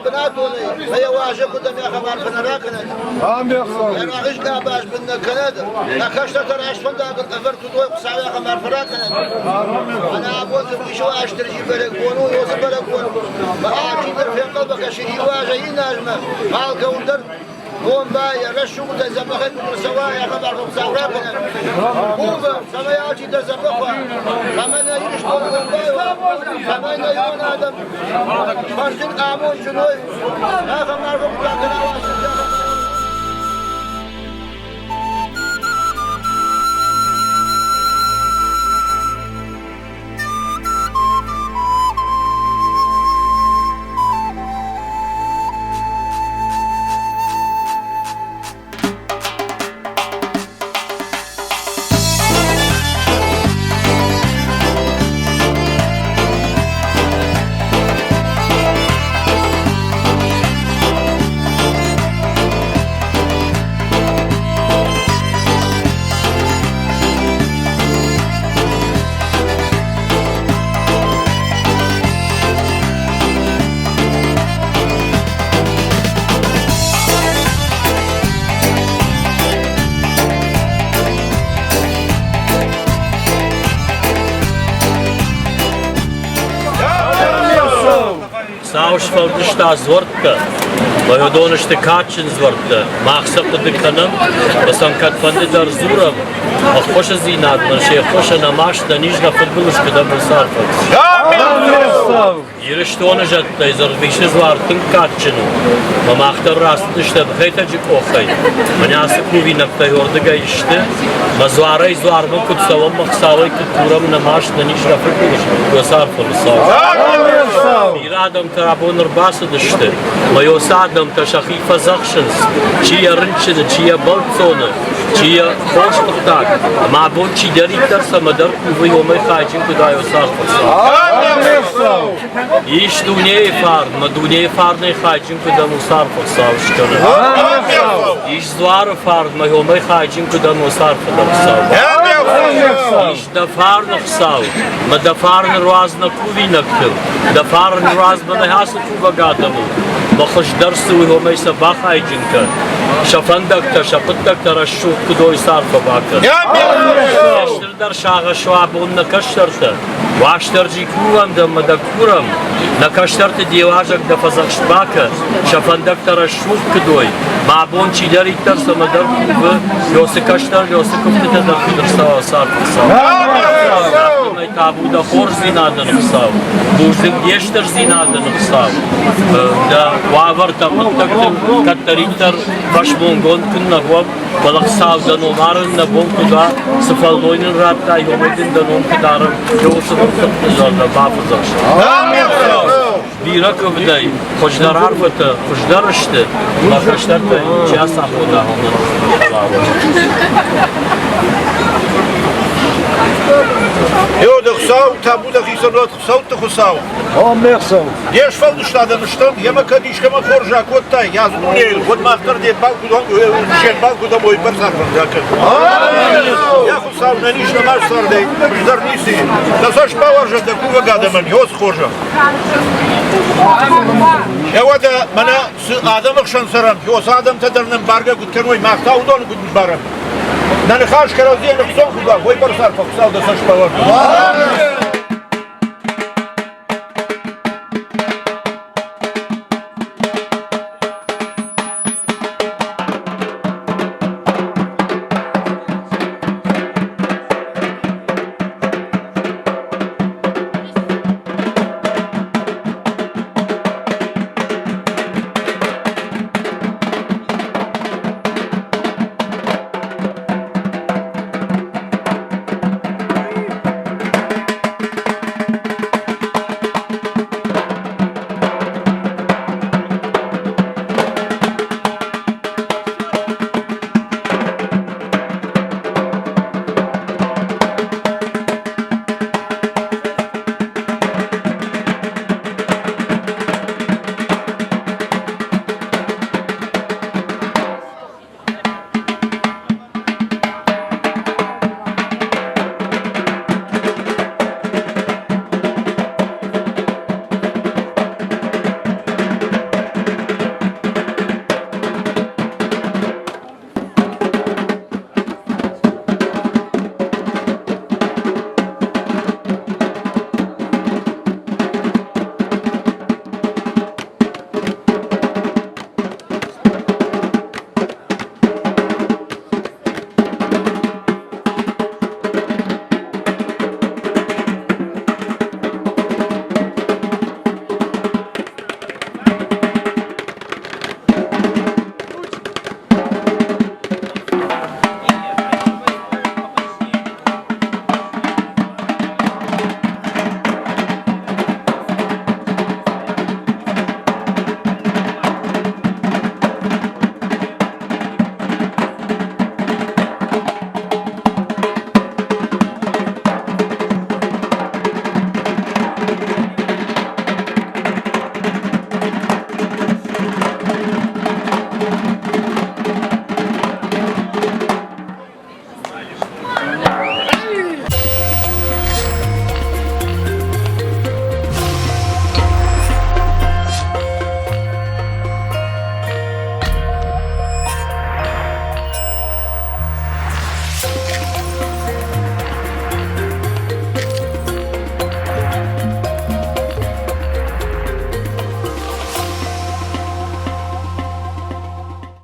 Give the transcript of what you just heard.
بناتوني هي واجه قدام يا خمار فنراكنا أنا غيش كاباش بدنا كندا نكشت ترى أشفن دا قفرت دوي قصاوي يا خمار فراكنا أنا أبوز بيشو أشتري برك بونو يوسف برك بونو بأجي در في قلبك شيء واجه يناجمه مالك ودر قوم بايا رشو متزمخت بالسوايا خبر بمساوراكنا قوبة سماياتي تزمخوا خمنا يشتون قوم بايا خمنا يون آدم فرشن آمون شنوي لا خمار بمساوراكنا واسد Sauschfeldista zorgte, Majodonische Katschen zorgte, Machsapte de Kanam, was an Katfande der Zuram, auch Kosche Sinat, man schee Kosche na Masch, da nicht nach Verbulischke, da muss Arfaks. Ihre Stone jette, dieser Wisches war den Katschen, man macht der Rast nicht, der Becheta Jikochai, man jasse Kuvi nach der Horde Geiste, man Zuare, man Kutsavam, Machsawai, Kuturam, na Masch, da nicht nach Verbulischke, da muss Arfaks. Iradam tarabonur bası düştü. Mayosadam taşahifa zakşins. Çiya rınçını, çiya baltsonu, çiya hoşluktak. Ama bon çi derikler samadar kuvay omay kaycın kudayo sarfasa. İş dünyayı far, ma dünyayı far ne kaycın kudamu sarfasa uçkanı. İş zvarı far, ma omay kaycın kudamu sarfasa. İş da far nıksav, ma da far nırvazna kuvi nakıl. Da far nırvaz bana hasıl kuvagadamu. Bakış dersi uyumayı sabah aycınka. Şafandakta, şapıttakta raşşuk kudoy sarfa bakır. Yaştırdar şağa şuabı onunla kaştartı. Vaştarcı kuram da ma da kuram. Na kaştartı diyevajak da fazak şbaka. Şafandakta raşşuk kudoy. Ma bonçi deriktar samadar kuvu. Yosu kaştar, yosu kuftete da kudursa sarfa sarfa. Tabu da hor zinadını kısav. Burzun geçtir zinadını kısav. Da vavar tapın taktım kattarittar başmongon kınna huam balak savdan omarın da bonkuda sıfalloyunun ratta yomedin da non kidarım yoğusunun tıpkızlarla bafızakşa. Bira КУВД, hoşlar arvatı, hoşlar işte. Bakışlar da içe sahoda onun. Eu de Roçal, tabu da Rissa do Roçal, de Roçal. Oh, merci. Dias falo do estado no stand, e a macadisca uma cor já contei, e as mulheres, quando mais tarde é banco do banco da boi para já que. E a Roçal na lista mais tarde, dar nisso. Das as palavras da Cuva gada mani, os roja. Eu da mana adam akşansaram, os adam tadarın barga gutkanoi mahta udon gutbaram. Na nexaş karazien son kuda, voi para sarfa, Roçal das as palavras.